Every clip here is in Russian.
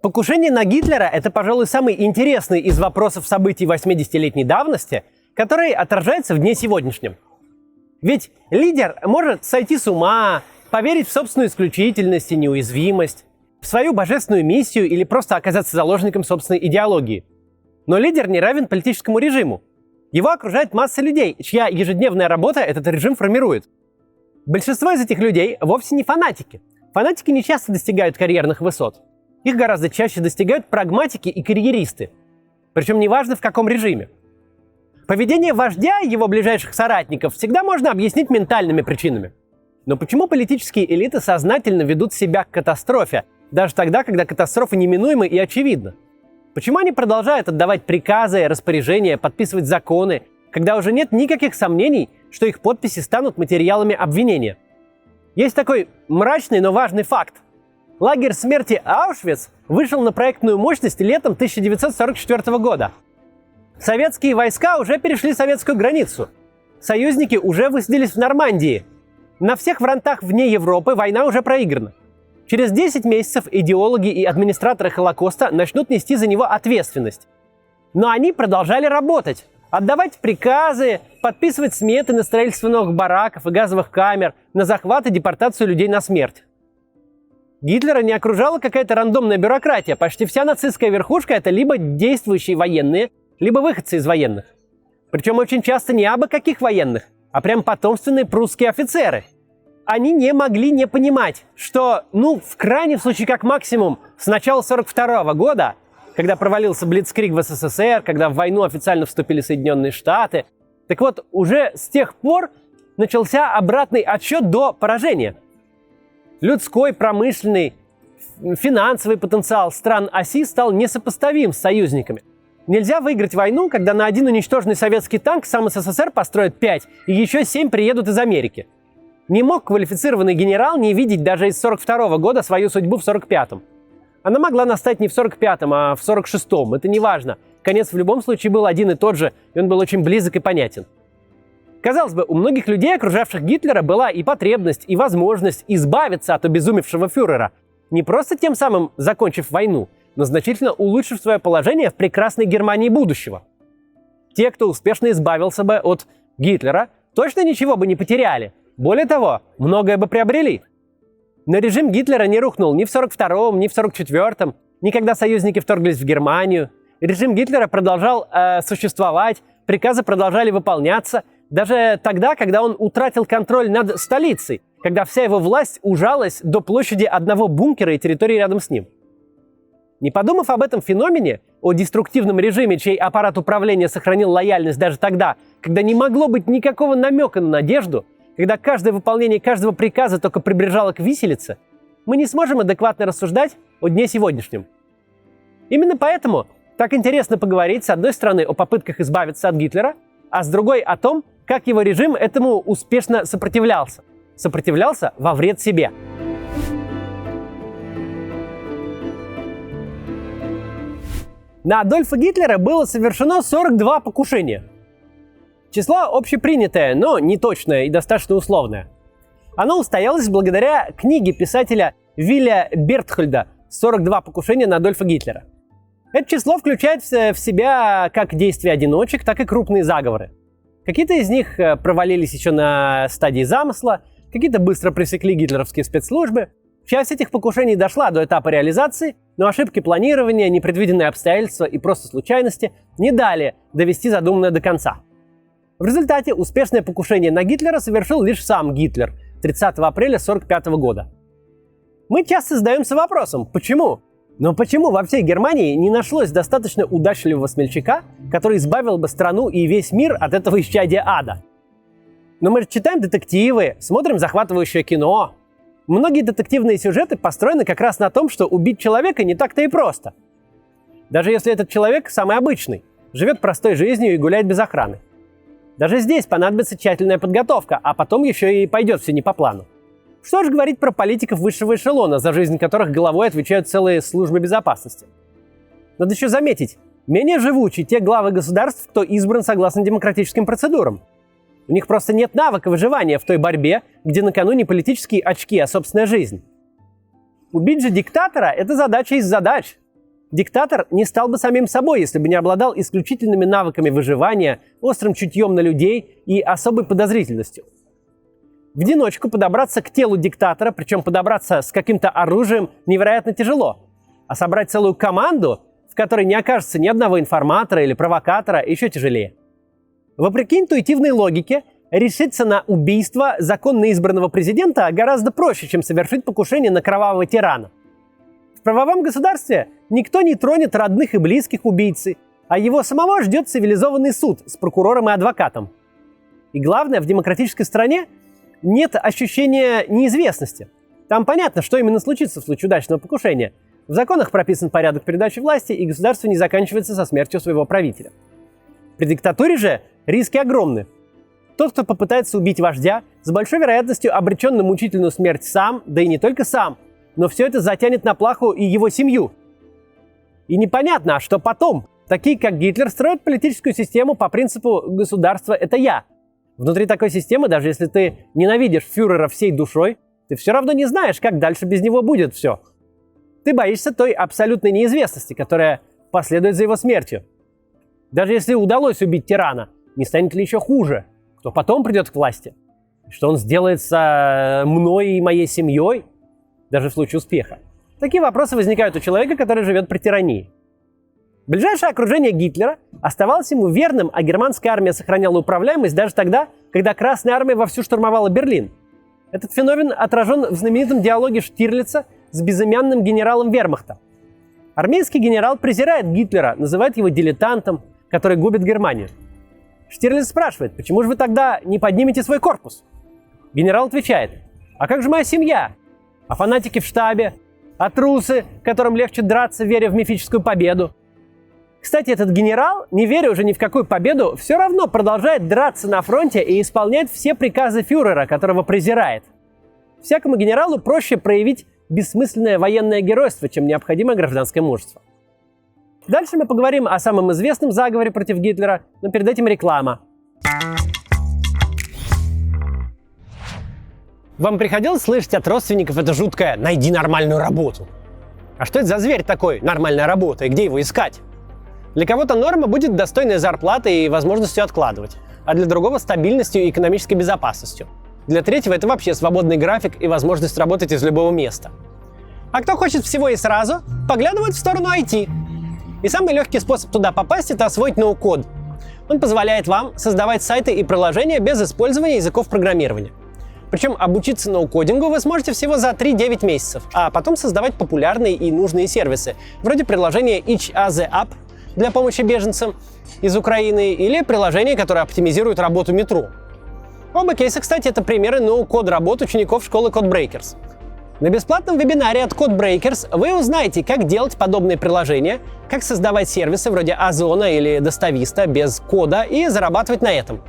Покушение на Гитлера – это, пожалуй, самый интересный из вопросов событий 80-летней давности, который отражается в дне сегодняшнем. Ведь лидер может сойти с ума, поверить в собственную исключительность и неуязвимость, в свою божественную миссию или просто оказаться заложником собственной идеологии. Но лидер не равен политическому режиму. Его окружает масса людей, чья ежедневная работа этот режим формирует. Большинство из этих людей вовсе не фанатики. Фанатики не часто достигают карьерных высот. Их гораздо чаще достигают прагматики и карьеристы. Причем неважно в каком режиме. Поведение вождя и его ближайших соратников всегда можно объяснить ментальными причинами. Но почему политические элиты сознательно ведут себя к катастрофе, даже тогда, когда катастрофа неминуема и очевидна? Почему они продолжают отдавать приказы, распоряжения, подписывать законы, когда уже нет никаких сомнений, что их подписи станут материалами обвинения? Есть такой мрачный, но важный факт. Лагерь смерти Аушвиц вышел на проектную мощность летом 1944 года. Советские войска уже перешли советскую границу. Союзники уже высадились в Нормандии. На всех фронтах вне Европы война уже проиграна. Через 10 месяцев идеологи и администраторы Холокоста начнут нести за него ответственность. Но они продолжали работать, отдавать приказы, подписывать сметы на строительство новых бараков и газовых камер, на захват и депортацию людей на смерть. Гитлера не окружала какая-то рандомная бюрократия. Почти вся нацистская верхушка – это либо действующие военные, либо выходцы из военных. Причем очень часто не абы каких военных, а прям потомственные прусские офицеры. Они не могли не понимать, что, в крайнем случае, как максимум, с начала 1942 года, когда провалился Блицкриг в СССР, когда в войну официально вступили Соединенные Штаты, так вот, уже с тех пор начался обратный отсчет до поражения. Людской, промышленный, финансовый потенциал стран оси стал несопоставим с союзниками. Нельзя выиграть войну, когда на один уничтоженный советский танк сам СССР построит 5, и еще 7 приедут из Америки. Не мог квалифицированный генерал не видеть даже из 1942 года свою судьбу в 1945-м. Она могла настать не в 1945-м, а в 1946-м. Это не важно. Конец в любом случае был один и тот же, и он был очень близок и понятен. Казалось бы, у многих людей, окружавших Гитлера, была и потребность, и возможность избавиться от обезумевшего фюрера, не просто тем самым закончив войну, но значительно улучшив свое положение в прекрасной Германии будущего. Те, кто успешно избавился бы от Гитлера, точно ничего бы не потеряли. Более того, многое бы приобрели. Но режим Гитлера не рухнул ни в 1942-м, ни в 1944-м, ни когда союзники вторглись в Германию. Режим Гитлера продолжал существовать, приказы продолжали выполняться, даже тогда, когда он утратил контроль над столицей, когда вся его власть ужалась до площади одного бункера и территории рядом с ним. Не подумав об этом феномене, о деструктивном режиме, чей аппарат управления сохранил лояльность даже тогда, когда не могло быть никакого намека на надежду, когда каждое выполнение каждого приказа только приближало к виселице, мы не сможем адекватно рассуждать о дне сегодняшнем. Именно поэтому так интересно поговорить, с одной стороны, о попытках избавиться от Гитлера, а с другой о том, как его режим этому успешно сопротивлялся. Сопротивлялся во вред себе. На Адольфа Гитлера было совершено 42 покушения. Число общепринятое, но неточное и достаточно условное. Оно устоялось благодаря книге писателя Вилля Бертхольда «42 покушения на Адольфа Гитлера». Это число включает в себя как действия одиночек, так и крупные заговоры. Какие-то из них провалились еще на стадии замысла, какие-то быстро пресекли гитлеровские спецслужбы. Часть этих покушений дошла до этапа реализации, но ошибки планирования, непредвиденные обстоятельства и просто случайности не дали довести задуманное до конца. В результате успешное покушение на Гитлера совершил лишь сам Гитлер 30 апреля 1945 года. Мы часто задаемся вопросом, почему? Но почему во всей Германии не нашлось достаточно удачливого смельчака, который избавил бы страну и весь мир от этого исчадия ада? Но мы же читаем детективы, смотрим захватывающее кино. Многие детективные сюжеты построены как раз на том, что убить человека не так-то и просто. Даже если этот человек самый обычный, живет простой жизнью и гуляет без охраны. Даже здесь понадобится тщательная подготовка, а потом еще и пойдет все не по плану. Что же говорить про политиков высшего эшелона, за жизнь которых головой отвечают целые службы безопасности? Надо еще заметить, менее живучи те главы государств, кто избран согласно демократическим процедурам. У них просто нет навыка выживания в той борьбе, где на кону не политические очки, а собственная жизнь. Убить же диктатора – это задача из задач. Диктатор не стал бы самим собой, если бы не обладал исключительными навыками выживания, острым чутьем на людей и особой подозрительностью. В одиночку подобраться к телу диктатора, причем подобраться с каким-то оружием, невероятно тяжело. А собрать целую команду, в которой не окажется ни одного информатора или провокатора, еще тяжелее. Вопреки интуитивной логике, решиться на убийство законно избранного президента гораздо проще, чем совершить покушение на кровавого тирана. В правовом государстве никто не тронет родных и близких убийцы, а его самого ждет цивилизованный суд с прокурором и адвокатом. И главное, в демократической стране нет ощущения неизвестности. Там понятно, что именно случится в случае удачного покушения. В законах прописан порядок передачи власти, и государство не заканчивается со смертью своего правителя. При диктатуре же риски огромны. Тот, кто попытается убить вождя, с большой вероятностью обречен на мучительную смерть сам, да и не только сам, но все это затянет на плаху и его семью. И непонятно, а что потом? Такие, как Гитлер, строят политическую систему по принципу «государство – это я». Внутри такой системы, даже если ты ненавидишь фюрера всей душой, ты все равно не знаешь, как дальше без него будет все. Ты боишься той абсолютной неизвестности, которая последует за его смертью. Даже если удалось убить тирана, не станет ли еще хуже? Кто потом придет к власти? Что он сделает со мной и моей семьей? Даже в случае успеха. Такие вопросы возникают у человека, который живет при тирании. Ближайшее окружение Гитлера оставалось ему верным, а германская армия сохраняла управляемость даже тогда, когда Красная армия вовсю штурмовала Берлин. Этот феномен отражен в знаменитом диалоге Штирлица с безымянным генералом вермахта. Армейский генерал презирает Гитлера, называет его дилетантом, который губит Германию. Штирлиц спрашивает, почему же вы тогда не поднимете свой корпус? Генерал отвечает, а как же моя семья? А фанатики в штабе? А трусы, которым легче драться, веря в мифическую победу? Кстати, этот генерал, не веря уже ни в какую победу, все равно продолжает драться на фронте и исполнять все приказы фюрера, которого презирает. Всякому генералу проще проявить бессмысленное военное геройство, чем необходимое гражданское мужество. Дальше мы поговорим о самом известном заговоре против Гитлера, но перед этим реклама. Вам приходилось слышать от родственников это жуткое «найди нормальную работу»? А что это за зверь такой, нормальная работа, и где его искать? Для кого-то норма будет достойной зарплатой и возможностью откладывать, а для другого стабильностью и экономической безопасностью. Для третьего это вообще свободный график и возможность работать из любого места. А кто хочет всего и сразу, поглядывает в сторону IT. И самый легкий способ туда попасть – это освоить ноу-код. Он позволяет вам создавать сайты и приложения без использования языков программирования. Причем обучиться ноу-кодингу вы сможете всего за 3-9 месяцев, а потом создавать популярные и нужные сервисы, вроде приложения Each Other App для помощи беженцам из Украины или приложения, которое оптимизирует работу метро. Оба кейса, кстати, это примеры ноу-код работ учеников школы Codebreakers. На бесплатном вебинаре от Codebreakers вы узнаете, как делать подобные приложения, как создавать сервисы вроде Озона или Достависта без кода и зарабатывать на этом.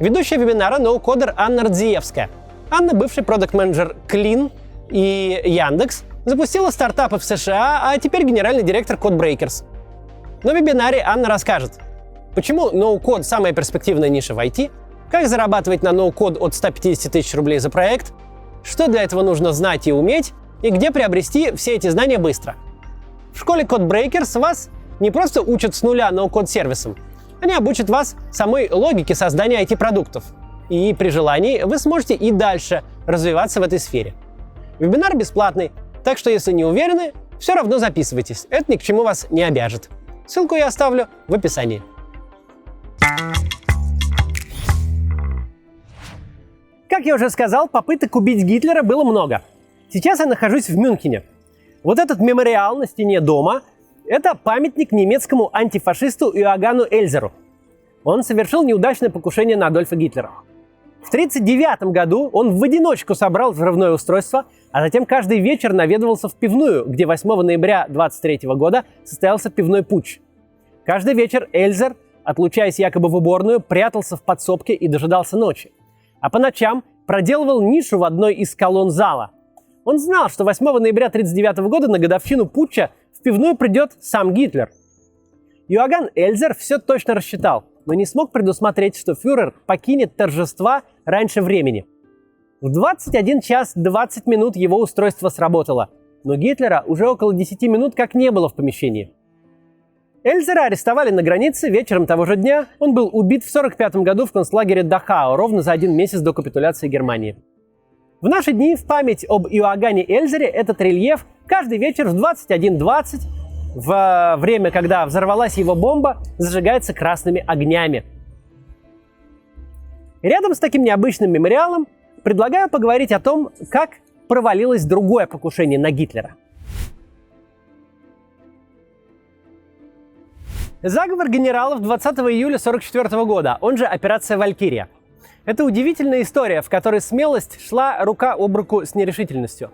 Ведущая вебинара ноу-кодер Анна Рдзиевская. Анна, бывший продакт-менеджер Clean и Яндекс, запустила стартапы в США, а теперь генеральный директор Codebreakers. На вебинаре Анна расскажет, почему ноу-код самая перспективная ниша в IT, как зарабатывать на ноу-код от 150 тысяч рублей за проект, что для этого нужно знать и уметь, и где приобрести все эти знания быстро. В школе Codebreakers вас не просто учат с нуля ноу-код сервисам, они обучат вас самой логике создания IT-продуктов. И при желании вы сможете и дальше развиваться в этой сфере. Вебинар бесплатный, так что если не уверены, все равно записывайтесь, это ни к чему вас не обяжет. Ссылку я оставлю в описании. Как я уже сказал, попыток убить Гитлера было много. Сейчас я нахожусь в Мюнхене. Вот этот мемориал на стене дома – это памятник немецкому антифашисту Иоганну Эльзеру. Он совершил неудачное покушение на Адольфа Гитлера. В 1939 году он в одиночку собрал взрывное устройство, а затем каждый вечер наведывался в пивную, где 8 ноября 1923 года состоялся пивной путч. Каждый вечер Эльзер, отлучаясь якобы в уборную, прятался в подсобке и дожидался ночи. А по ночам проделывал нишу в одной из колонн зала. Он знал, что 8 ноября 1939 года на годовщину путча в пивную придет сам Гитлер. Иоганн Эльзер все точно рассчитал, но не смог предусмотреть, что фюрер покинет торжества раньше времени. В 21 час 20 минут его устройство сработало. но Гитлера уже около 10 минут как не было в помещении. Эльзера арестовали на границе вечером того же дня. Он был убит в 1945 году в концлагере Дахау, ровно за 1 месяц до капитуляции Германии. В наши дни в память об Иоганне Эльзере этот рельеф каждый вечер в 21:20, в время, когда взорвалась его бомба, зажигается красными огнями. Рядом с таким необычным мемориалом предлагаю поговорить о том, как провалилось другое покушение на Гитлера. Заговор генералов 20 июля 1944 года, он же операция «Валькирия». Это удивительная история, в которой смелость шла рука об руку с нерешительностью.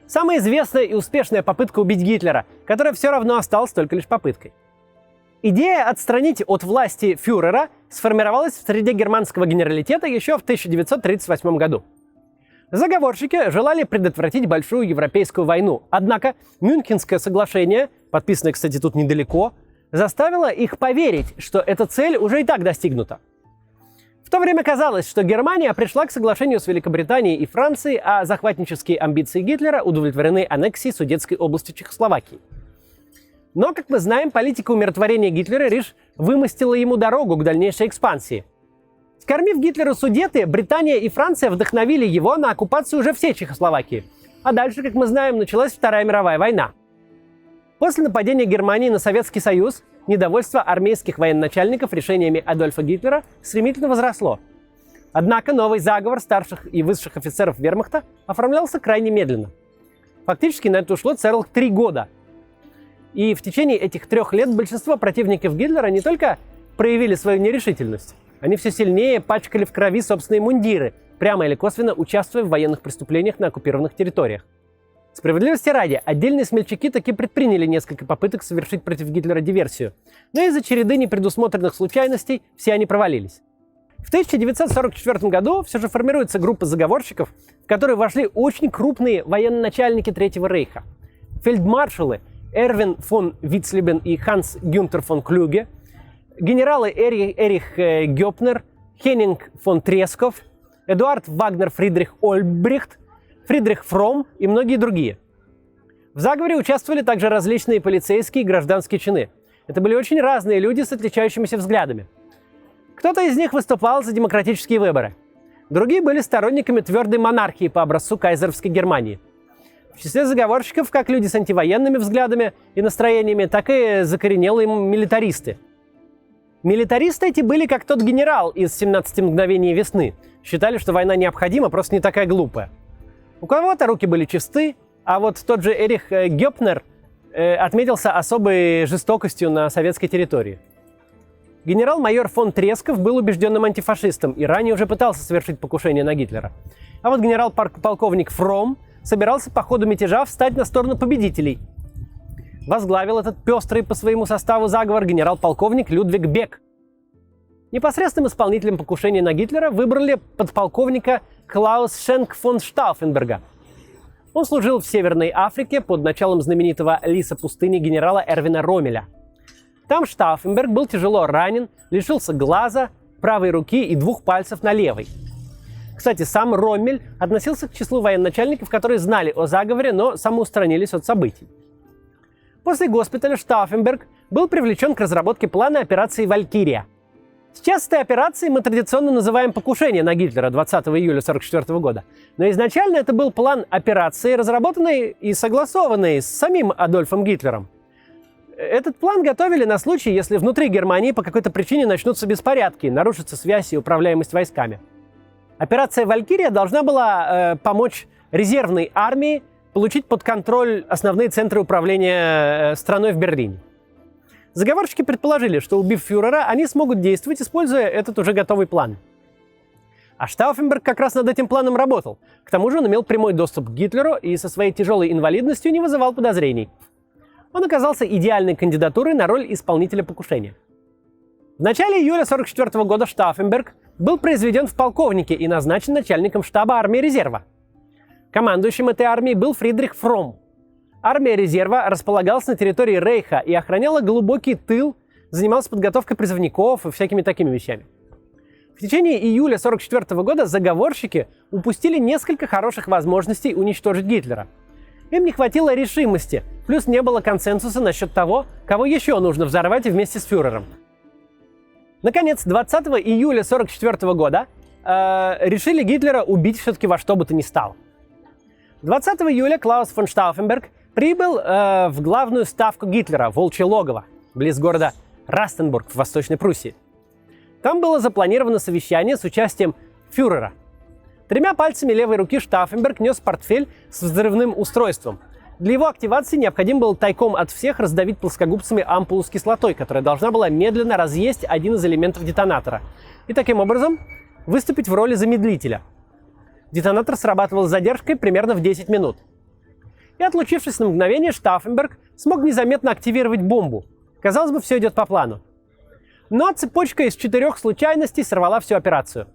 Самая известная и успешная попытка убить Гитлера, которая все равно осталась только лишь попыткой. Идея отстранить от власти фюрера сформировалась в среде германского генералитета еще в 1938 году. Заговорщики желали предотвратить большую европейскую войну, однако Мюнхенское соглашение, подписанное, кстати, тут недалеко, заставило их поверить, что эта цель уже и так достигнута. В то время казалось, что Германия пришла к соглашению с Великобританией и Францией, а захватнические амбиции Гитлера удовлетворены аннексией Судетской области Чехословакии. Но, как мы знаем, политика умиротворения Гитлера лишь вымостила ему дорогу к дальнейшей экспансии. Скормив Гитлеру Судеты, Британия и Франция вдохновили его на оккупацию уже всей Чехословакии. А дальше, как мы знаем, началась Вторая мировая война. После нападения Германии на Советский Союз недовольство армейских военачальников решениями Адольфа Гитлера стремительно возросло. Однако новый заговор старших и высших офицеров вермахта оформлялся крайне медленно. Фактически на это ушло целых 3 года. И в течение этих 3 лет большинство противников Гитлера не только проявили свою нерешительность, они все сильнее пачкали в крови собственные мундиры, прямо или косвенно участвуя в военных преступлениях на оккупированных территориях. Справедливости ради, отдельные смельчаки таки предприняли несколько попыток совершить против Гитлера диверсию, но из-за череды непредусмотренных случайностей все они провалились. В 1944 году все же формируется группа заговорщиков, в которую вошли очень крупные военачальники Третьего рейха. Фельдмаршалы Эрвин фон Вицлебен и Ханс Гюнтер фон Клюге, генералы Эрих Гёпнер, Хеннинг фон Тресков, Эдуард Вагнер Фридрих Ольбрихт, Фридрих Фром и многие другие. В заговоре участвовали также различные полицейские и гражданские чины. Это были очень разные люди с отличающимися взглядами. Кто-то из них выступал за демократические выборы. Другие были сторонниками твердой монархии по образцу кайзеровской Германии. В числе заговорщиков как люди с антивоенными взглядами и настроениями, так и закоренелые милитаристы. Милитаристы эти были как тот генерал из «17 мгновений весны». Считали, что война необходима, просто не такая глупая. У кого-то руки были чисты, а вот тот же Эрих Гёпнер отметился особой жестокостью на советской территории. Генерал-майор фон Тресков был убежденным антифашистом и ранее уже пытался совершить покушение на Гитлера. А вот генерал-полковник Фром собирался по ходу мятежа встать на сторону победителей. Возглавил этот пестрый по своему составу заговор генерал-полковник Людвиг Бек. Непосредственным исполнителем покушения на Гитлера выбрали подполковника Клаус Шенк фон Штауфенберга. Он служил в Северной Африке под началом знаменитого лиса пустыни генерала Эрвина Роммеля. Там Штауфенберг был тяжело ранен, лишился глаза, правой руки и 2 пальцев на левой. Кстати, сам Роммель относился к числу военачальников, которые знали о заговоре, но самоустранились от событий. После госпиталя Штауфенберг был привлечен к разработке плана операции «Валькирия». Сейчас этой операцией мы традиционно называем покушение на Гитлера 20 июля 1944 года. Но изначально это был план операции, разработанный и согласованный с самим Адольфом Гитлером. Этот план готовили на случай, если внутри Германии по какой-то причине начнутся беспорядки, нарушится связь и управляемость войсками. Операция «Валькирия» должна была помочь резервной армии получить под контроль основные центры управления страной в Берлине. Заговорщики предположили, что, убив фюрера, они смогут действовать, используя этот уже готовый план. А Штауфенберг как раз над этим планом работал. К тому же он имел прямой доступ к Гитлеру и со своей тяжелой инвалидностью не вызывал подозрений. Он оказался идеальной кандидатурой на роль исполнителя покушения. В начале июля 1944 года Штауфенберг был произведен в полковнике и назначен начальником штаба армии резерва. Командующим этой армией был Фридрих Фром. Армия резерва располагалась на территории Рейха и охраняла глубокий тыл, занималась подготовкой призывников и всякими такими вещами. В течение июля 1944 года заговорщики упустили несколько хороших возможностей уничтожить Гитлера. Им не хватило решимости, плюс не было консенсуса насчет того, кого еще нужно взорвать вместе с фюрером. Наконец, 20 июля 1944 года решили Гитлера убить все-таки во что бы то ни стало. 20 июля Клаус фон Штауфенберг прибыл в главную ставку Гитлера, Волчье логово, близ города Растенбург в Восточной Пруссии. Там было запланировано совещание с участием фюрера. 3 пальцами левой руки Штауфенберг нес портфель с взрывным устройством. Для его активации необходимо было тайком от всех раздавить плоскогубцами ампулу с кислотой, которая должна была медленно разъесть один из элементов детонатора, и таким образом выступить в роли замедлителя. Детонатор срабатывал с задержкой примерно в 10 минут. И отлучившись на мгновение, Штауфенберг смог незаметно активировать бомбу. Казалось бы, все идет по плану. Но цепочка из 4 случайностей сорвала всю операцию.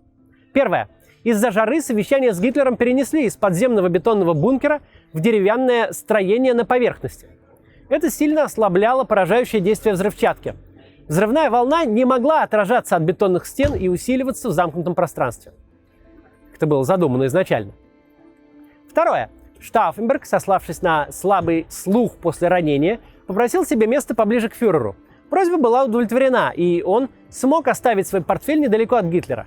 Первое. Из-за жары совещание с Гитлером перенесли из подземного бетонного бункера в деревянное строение на поверхности. Это сильно ослабляло поражающее действие взрывчатки. Взрывная волна не могла отражаться от бетонных стен и усиливаться в замкнутом пространстве. Это было задумано изначально. Второе. Штауфенберг, сославшись на слабый слух после ранения, попросил себе место поближе к фюреру. Просьба была удовлетворена, и он смог оставить свой портфель недалеко от Гитлера.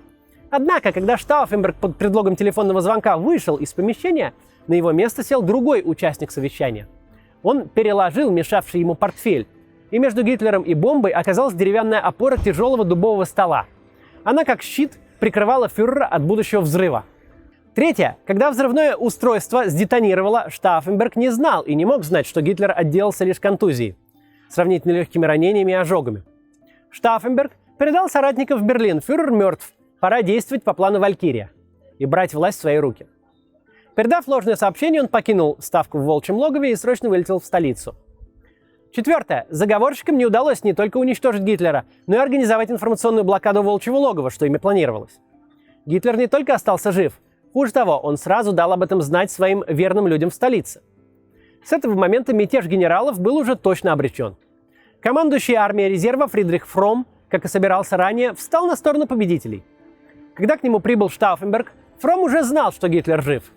Однако, когда Штауфенберг под предлогом телефонного звонка вышел из помещения, на его место сел другой участник совещания. Он переложил мешавший ему портфель, и между Гитлером и бомбой оказалась деревянная опора тяжелого дубового стола. Она, как щит, прикрывала фюрера от будущего взрыва. Третье. Когда взрывное устройство сдетонировало, Штауфенберг не знал и не мог знать, что Гитлер отделался лишь контузией, сравнительно легкими ранениями и ожогами. Штауфенберг передал соратникам в Берлин: фюрер мертв, пора действовать по плану «Валькирия» и брать власть в свои руки. Передав ложное сообщение, он покинул ставку в Волчьем логове и срочно вылетел в столицу. Четвертое. Заговорщикам не удалось не только уничтожить Гитлера, но и организовать информационную блокаду Волчьего логова, что ими планировалось. Гитлер не только остался жив, хуже того, он сразу дал об этом знать своим верным людям в столице. С этого момента мятеж генералов был уже точно обречен. Командующий армией резерва Фридрих Фромм, как и собирался ранее, встал на сторону победителей. Когда к нему прибыл Штауфенберг, Фромм уже знал, что Гитлер жив.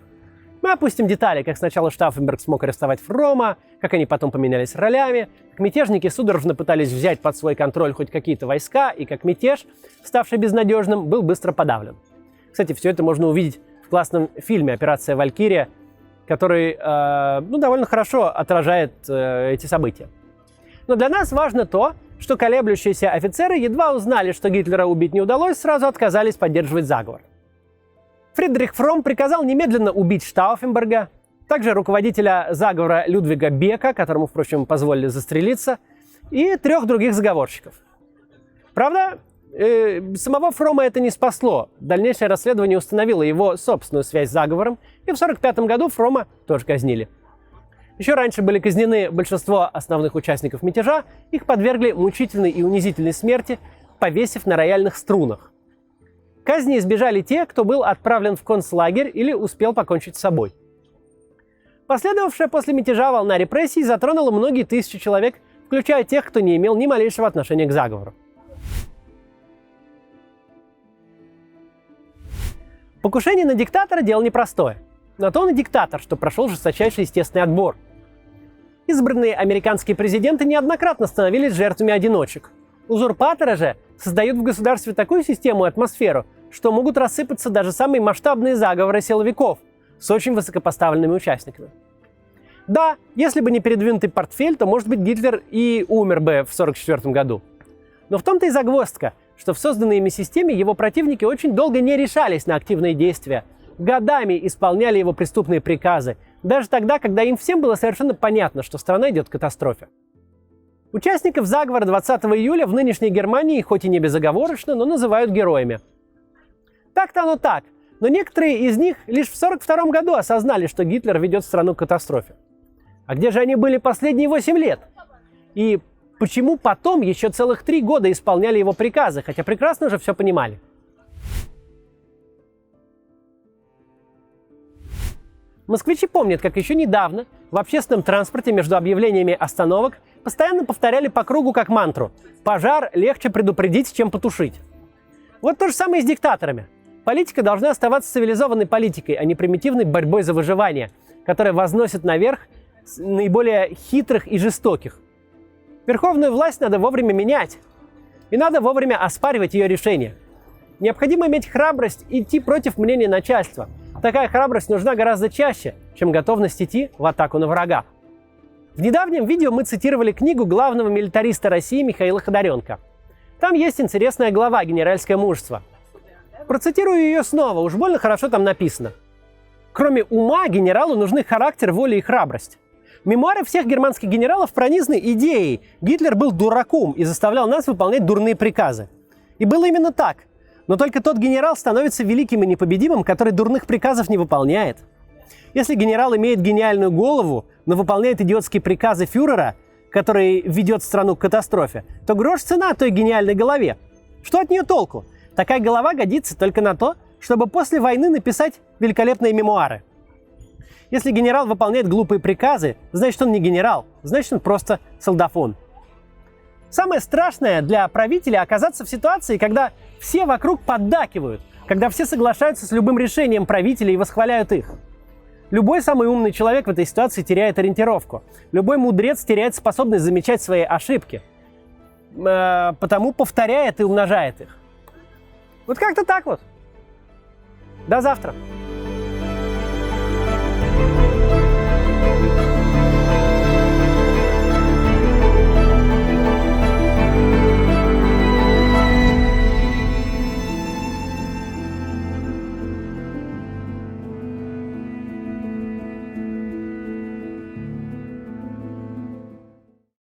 Мы опустим детали, как сначала Штауфенберг смог арестовать Фромма, как они потом поменялись ролями, как мятежники судорожно пытались взять под свой контроль хоть какие-то войска, и как мятеж, ставший безнадежным, был быстро подавлен. Кстати, все это можно увидеть в классном фильме «Операция Валькирия», который довольно хорошо отражает эти события. Но для нас важно то, что колеблющиеся офицеры едва узнали, что Гитлера убить не удалось, сразу отказались поддерживать заговор. Фридрих Фромм приказал немедленно убить Штауфенберга, также руководителя заговора Людвига Бека, которому, впрочем, позволили застрелиться, и 3 других заговорщиков. Правда, самого Фромма это не спасло. Дальнейшее расследование установило его собственную связь с заговором, и в 1945 году Фромма тоже казнили. Еще раньше были казнены большинство основных участников мятежа, их подвергли мучительной и унизительной смерти, повесив на рояльных струнах. Казни избежали те, кто был отправлен в концлагерь или успел покончить с собой. Последовавшая после мятежа волна репрессий затронула многие тысячи человек, включая тех, кто не имел ни малейшего отношения к заговору. Покушение на диктатора – дело непростое. На то он и диктатор, что прошел жесточайший естественный отбор. Избранные американские президенты неоднократно становились жертвами одиночек. Узурпаторы же создают в государстве такую систему и атмосферу, что могут рассыпаться даже самые масштабные заговоры силовиков с очень высокопоставленными участниками. Да, если бы не передвинутый портфель, то, может быть, Гитлер и умер бы в 1944 году. Но в том-то и загвоздка, что в созданной ими системе его противники очень долго не решались на активные действия, годами исполняли его преступные приказы, даже тогда, когда им всем было совершенно понятно, что страна идет к катастрофе. Участников заговора 20 июля в нынешней Германии, хоть и не безоговорочно, но называют героями. Так-то оно так, но некоторые из них лишь в 1942 году осознали, что Гитлер ведет страну к катастрофе. А где же они были последние 8 лет? И почему потом еще целых 3 года исполняли его приказы, хотя прекрасно уже все понимали? Москвичи помнят, как еще недавно в общественном транспорте между объявлениями остановок постоянно повторяли по кругу как мантру: «Пожар легче предупредить, чем потушить». Вот то же самое и с диктаторами. Политика должна оставаться цивилизованной политикой, а не примитивной борьбой за выживание, которая возносит наверх наиболее хитрых и жестоких. Верховную власть надо вовремя менять. И надо вовремя оспаривать ее решения. Необходимо иметь храбрость идти против мнения начальства. Такая храбрость нужна гораздо чаще, чем готовность идти в атаку на врага. В недавнем видео мы цитировали книгу главного милитариста России Михаила Ходоренко. Там есть интересная глава «Генеральское мужество». Процитирую ее снова, уж больно хорошо там написано. Кроме ума, генералу нужны характер, воля и храбрость. Мемуары всех германских генералов пронизаны идеей. Гитлер был дураком и заставлял нас выполнять дурные приказы. И было именно так. Но только тот генерал становится великим и непобедимым, который дурных приказов не выполняет. Если генерал имеет гениальную голову, но выполняет идиотские приказы фюрера, который ведет страну к катастрофе, то грош цена той гениальной голове. Что от нее толку? Такая голова годится только на то, чтобы после войны написать великолепные мемуары. Если генерал выполняет глупые приказы, значит он не генерал, значит он просто солдафон. Самое страшное для правителя оказаться в ситуации, когда все вокруг поддакивают, когда все соглашаются с любым решением правителя и восхваляют их. Любой самый умный человек в этой ситуации теряет ориентировку. Любой мудрец теряет способность замечать свои ошибки. Потому повторяет и умножает их. Вот как-то так вот. До завтра.